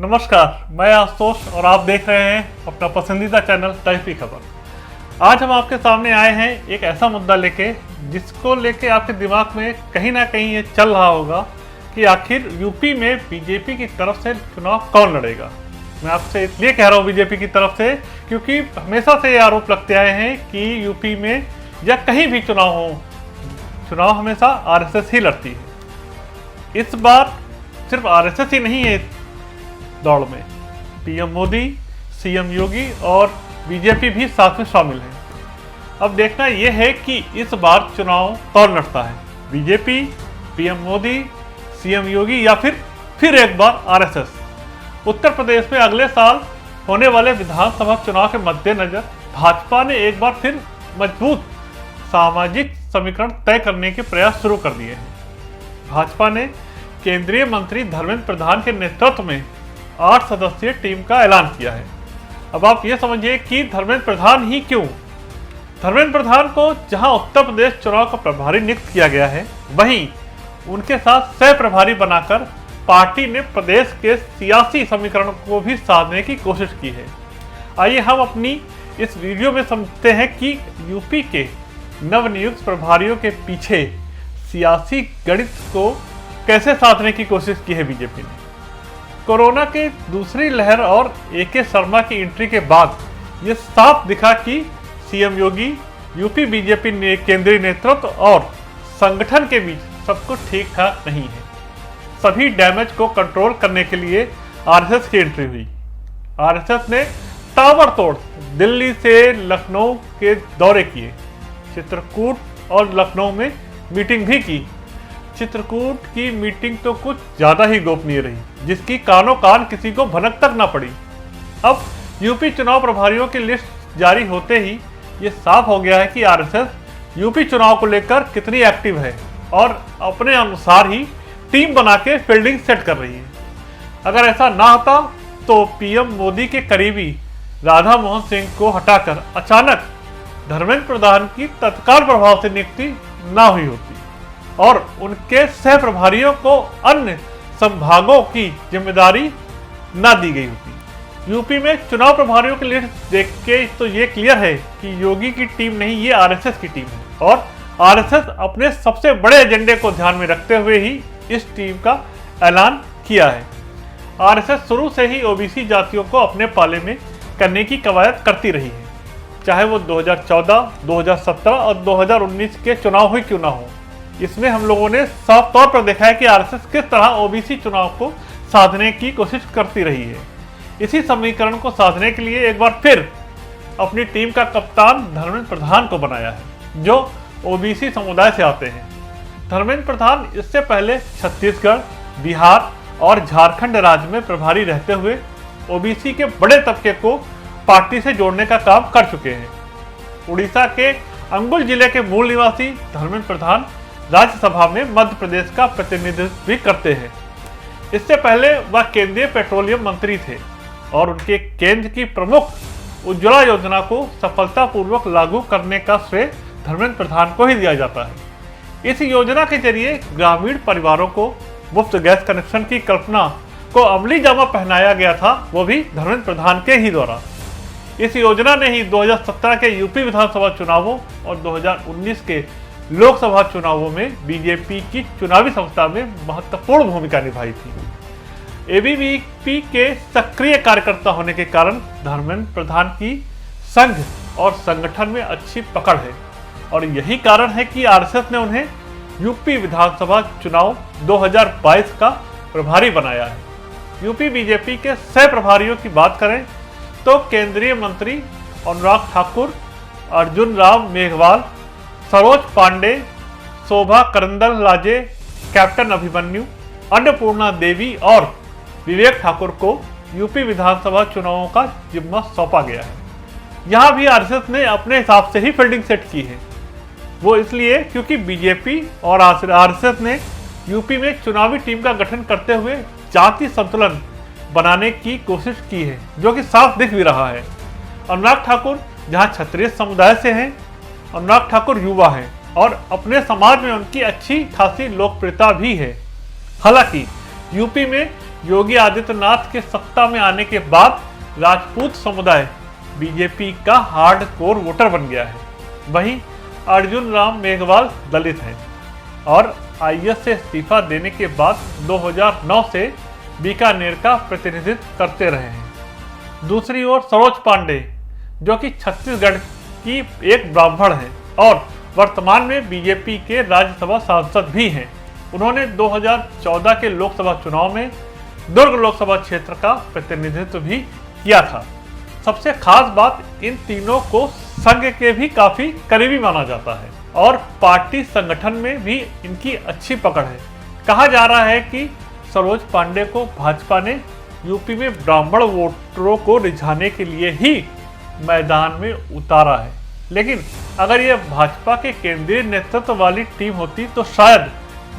नमस्कार, मैं आशुतोष और आप देख रहे हैं अपना पसंदीदा चैनल तहफ़ी खबर। आज हम आपके सामने आए हैं एक ऐसा मुद्दा लेके जिसको लेके आपके दिमाग में कहीं ना कहीं ये चल रहा होगा कि आखिर यूपी में बीजेपी की तरफ से चुनाव कौन लड़ेगा। मैं आपसे इसलिए कह रहा हूँ बीजेपी की तरफ से क्योंकि हमेशा से ये आरोप लगते आए हैं कि यूपी में या कहीं भी चुनाव हो, चुनाव हमेशा आरएसएस ही लड़ती है। इस बार सिर्फ आरएसएस ही नहीं है दौड़ में, पीएम मोदी, सीएम योगी और बीजेपी भी साथ में शामिल है। अब देखना यह है कि इस बार चुनाव कौन लड़ता है, बीजेपी, पीएम मोदी, सीएम योगी या फिर एक बार आरएसएस। उत्तर प्रदेश में अगले साल होने वाले विधानसभा चुनाव के मद्देनजर भाजपा ने एक बार फिर मजबूत सामाजिक समीकरण तय करने के प्रयास शुरू कर दिए हैं। भाजपा ने केंद्रीय मंत्री धर्मेंद्र प्रधान के नेतृत्व में 8 सदस्यीय टीम का ऐलान किया है। अब आप ये समझिए कि धर्मेंद्र प्रधान ही क्यों? धर्मेंद्र प्रधान को जहां उत्तर प्रदेश चुनाव का प्रभारी नियुक्त किया गया है, वहीं उनके साथ सह प्रभारी बनाकर पार्टी ने प्रदेश के सियासी समीकरण को भी साधने की कोशिश की है। आइए हम अपनी इस वीडियो में समझते हैं कि यूपी के नवनियुक्त प्रभारियों के पीछे सियासी गणित को कैसे साधने की कोशिश की है बीजेपी ने। कोरोना के दूसरी लहर और एके शर्मा की एंट्री के बाद ये साफ दिखा कि सीएम योगी, यूपी बीजेपी ने केंद्रीय नेतृत्व और संगठन के बीच सब कुछ ठीक ठाक नहीं है। सभी डैमेज को कंट्रोल करने के लिए आरएसएस की एंट्री हुई। आरएसएस ने ताबड़तोड़ दिल्ली से लखनऊ के दौरे किए, चित्रकूट और लखनऊ में मीटिंग भी की। चित्रकूट की मीटिंग तो कुछ ज्यादा ही गोपनीय रही, जिसकी कानों कान किसी को भनक तक ना पड़ी। अब यूपी चुनाव प्रभारियों की लिस्ट जारी होते ही ये साफ हो गया है कि आरएसएस यूपी चुनाव को लेकर कितनी एक्टिव है और अपने अनुसार ही टीम बना के फील्डिंग सेट कर रही है। अगर ऐसा ना होता तो पीएम मोदी के करीबी राधा मोहन सिंह को हटाकर अचानक धर्मेंद्र प्रधान की तत्काल प्रभाव से नियुक्ति ना हुई होती और उनके सह प्रभारियों को अन्य संभागों की जिम्मेदारी ना दी गई होती। यूपी में चुनाव प्रभारियों की लिस्ट देख के तो ये क्लियर है कि योगी की टीम नहीं, ये आरएसएस की टीम है और आरएसएस अपने सबसे बड़े एजेंडे को ध्यान में रखते हुए ही इस टीम का ऐलान किया है। आरएसएस शुरू से ही ओबीसी जातियों को अपने पाले में करने की कवायद करती रही है, चाहे वो 2014, 2017 और 2019 के चुनाव ही क्यों ना हो। इसमें हम लोगों ने साफ तौर पर देखा है कि आरएसएस किस तरह ओबीसी चुनाव को साधने की कोशिश करती रही है। इसी समीकरण को साधने के लिए एक बार फिर अपनी टीम का कप्तान धर्मेंद्र प्रधान को बनाया है, जो ओबीसी समुदाय से आते हैं। धर्मेंद्र प्रधान इससे पहले छत्तीसगढ़, बिहार और झारखंड राज्य में प्रभारी रहते हुए ओबीसी के बड़े तबके को पार्टी से जोड़ने का काम कर चुके हैं। उड़ीसा के अंगुल जिले के मूल निवासी धर्मेंद्र प्रधान राज्यसभा में मध्य प्रदेश का प्रतिनिधित्व भी करते हैं। इससे पहले वह केंद्रीय पेट्रोलियम मंत्री थे और उनके केंद्र की प्रमुख उज्ज्वला योजना को सफलतापूर्वक लागू करने का श्रेय धर्मेंद्र प्रधान को ही दिया जाता है। इस योजना के जरिए ग्रामीण परिवारों को मुफ्त गैस कनेक्शन की कल्पना को अमली जामा पहनाया गया था, वो भी धर्मेंद्र प्रधान के ही द्वारा। इस योजना ने ही 2017 के यूपी विधानसभा चुनावों और 2019 के लोकसभा चुनावों में बीजेपी की चुनावी संस्था में महत्वपूर्ण भूमिका निभाई थी। एबीवीपी के सक्रिय कार्यकर्ता होने के कारण धर्मेंद्र प्रधान की संघ और संगठन में अच्छी पकड़ है और यही कारण है कि आरएसएस ने उन्हें यूपी विधानसभा चुनाव 2022 का प्रभारी बनाया है। यूपी बीजेपी के सह प्रभारियों की बात करें तो केंद्रीय मंत्री अनुराग ठाकुर, अर्जुन राम मेघवाल, सरोज पांडे, शोभा करंदलाजे, कैप्टन अभिमन्यु, अन्नपूर्णा देवी और विवेक ठाकुर को यूपी विधानसभा चुनावों का जिम्मा सौंपा गया है। यहाँ भी आरएसएस ने अपने हिसाब से ही फील्डिंग सेट की है। वो इसलिए क्योंकि बीजेपी और आरएसएस ने यूपी में चुनावी टीम का गठन करते हुए जाति संतुलन बनाने की कोशिश की है, जो कि साफ दिख भी रहा है। अनुराग ठाकुर जहाँ क्षत्रिय समुदाय से हैं, अनुराग ठाकुर युवा हैं और अपने समाज में उनकी अच्छी खासी लोकप्रियता भी है। हालांकि यूपी में योगी आदित्यनाथ के सत्ता में आने के बाद राजपूत समुदाय बीजेपी का हार्डकोर वोटर बन गया है। वहीं अर्जुन राम मेघवाल दलित हैं और आईएएस से इस्तीफा देने के बाद 2009 से बीकानेर का प्रतिनिधित्व करते रहे हैं। दूसरी ओर सरोज पांडे, जो कि छत्तीसगढ़ की एक ब्राह्मण है और वर्तमान में बीजेपी के राज्यसभा सांसद भी हैं। उन्होंने 2014 के लोकसभा चुनाव में दुर्ग लोकसभा क्षेत्र का प्रतिनिधित्व भी किया था। सबसे खास बात, इन तीनों को संघ के भी काफी करीबी माना जाता है और पार्टी संगठन में भी इनकी अच्छी पकड़ है। कहा जा रहा है कि सरोज पांडे को भाजपा ने यूपी में ब्राह्मण वोटरों को रिझाने के लिए ही मैदान में उतारा है, लेकिन अगर यह भाजपा के केंद्रीय नेतृत्व वाली टीम होती तो शायद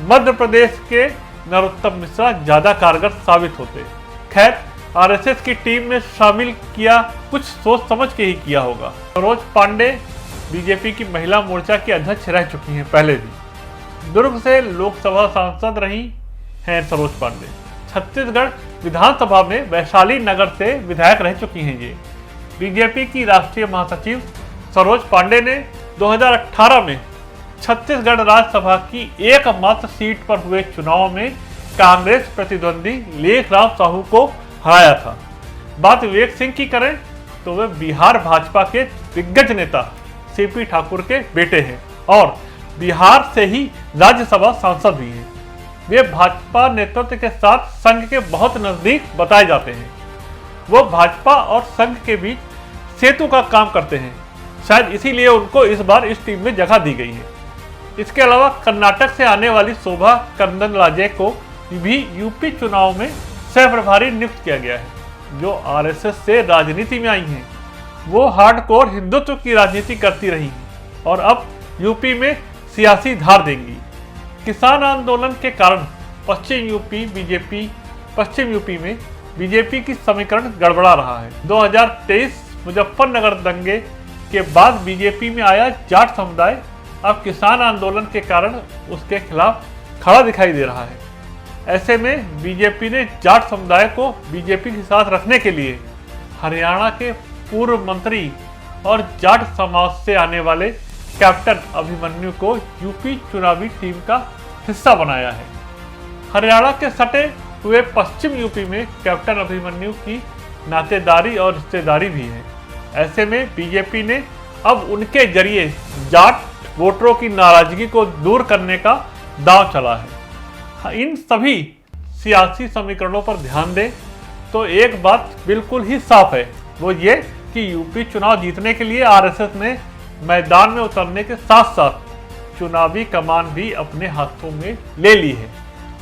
मध्य प्रदेश के नरोत्तम मिश्रा ज्यादा कारगर साबित होते। खैर, आरएसएस की टीम में शामिल किया कुछ सोच समझ के ही किया होगा। सरोज पांडे बीजेपी की महिला मोर्चा की अध्यक्ष रह चुकी हैं पहले भी। दुर्ग से लोकसभा सांसद रही हैं सरोज पांडे। छत्तीसगढ़ विधानसभा में वैशाली नगर से विधायक रह चुकी हैं ये। बीजेपी की राष्ट्रीय महासचिव सरोज पांडे ने 2018 में छत्तीसगढ़ राज्यसभा की एकमात्र सीट पर हुए चुनाव में कांग्रेस प्रतिद्वंदी लेखराम साहू को हराया था। बात विवेक सिंह की करें तो वे बिहार भाजपा के दिग्गज नेता सीपी ठाकुर के बेटे हैं और बिहार से ही राज्यसभा सांसद भी हैं। वे भाजपा नेतृत्व के साथ संघ के बहुत नजदीक बताए जाते हैं। वो भाजपा और संघ के बीच सेतु का काम करते हैं। शायद इसीलिए उनको इस बार इस टीम में जगह दी गई है। इसके अलावा कर्नाटक से आने वाली शोभा करंदलाजे को भी यूपी चुनाव में सह प्रभारी नियुक्त किया गया है, जो आरएसएस से राजनीति में आई हैं। वो हार्डकोर हिंदुत्व की राजनीति करती रही हैं और अब यूपी में सियासी धार देंगी। किसान आंदोलन के कारण पश्चिम यूपी में बीजेपी की समीकरण गड़बड़ा रहा है। 2023 मुजफ्फरनगर दंगे के बाद बीजेपी में आया जाट समुदाय अब किसान आंदोलन के कारण उसके खिलाफ खड़ा दिखाई दे रहा है। ऐसे में बीजेपी ने जाट समुदाय को बीजेपी के साथ रखने के लिए हरियाणा के पूर्व मंत्री और जाट समाज से आने वाले कैप्टन अभिमन्यु को यूपी चुनावी टीम का हिस्सा बनाया है। हरियाणा के सटे हुए पश्चिम यूपी में कैप्टन अभिमन्यु की नातेदारी और रिश्तेदारी भी है। ऐसे में बीजेपी ने अब उनके जरिए जाट वोटरों की नाराजगी को दूर करने का दांव चला है। इन सभी सियासी समीकरणों पर ध्यान दें तो एक बात बिल्कुल ही साफ है, वो ये कि यूपी चुनाव जीतने के लिए आरएसएस ने मैदान में उतरने के साथ साथ चुनावी कमान भी अपने हाथों में ले ली है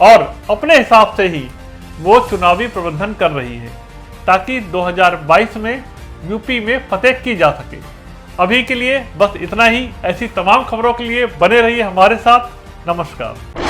और अपने हिसाब से ही वो चुनावी प्रबंधन कर रही है ताकि 2022 में यूपी में फतेह की जा सके। अभी के लिए बस इतना ही। ऐसी तमाम खबरों के लिए बने रहिए हमारे साथ। नमस्कार।